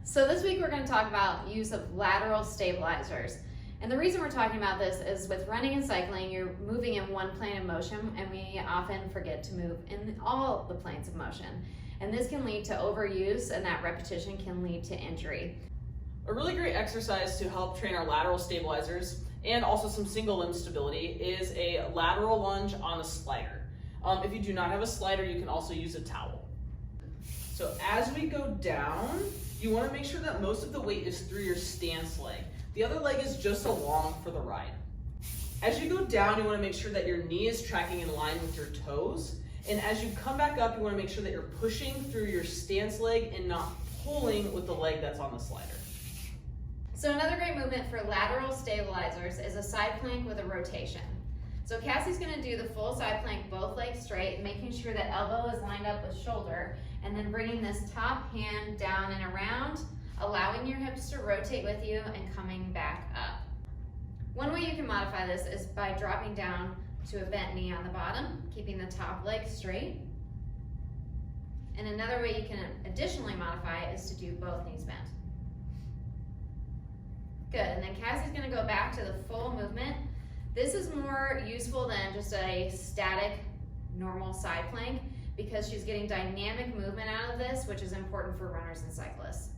So this week we're going to talk about use of lateral stabilizers. And the reason we're talking about this is with running and cycling, you're moving in one plane of motion, and we often forget to move in all the planes of motion. And this can lead to overuse, and that repetition can lead to injury. A really great exercise to help train our lateral stabilizers and also some single limb stability is a lateral lunge on a slider. If you do not have a slider, you can also use a towel. So as we go down, you want to make sure that most of the weight is through your stance leg. The other leg is just along for the ride. As you go down, you want to make sure that your knee is tracking in line with your toes. And as you come back up, you want to make sure that you're pushing through your stance leg and not pulling with the leg that's on the slider. So another great movement for lateral stabilizers is a side plank with a rotation. So Cassie's going to do the full side plank, both legs straight, making sure that elbow is lined up with shoulder, and then bringing this top hand down and around, allowing your hips to rotate with you and coming back up. One way you can modify this is by dropping down to a bent knee on the bottom, keeping the top leg straight. And another way you can additionally modify it is to do both knees bent. Good, and then Cassie's going to go back to the full movement. This is more useful than just a static, normal side plank because she's getting dynamic movement out of this, which is important for runners and cyclists.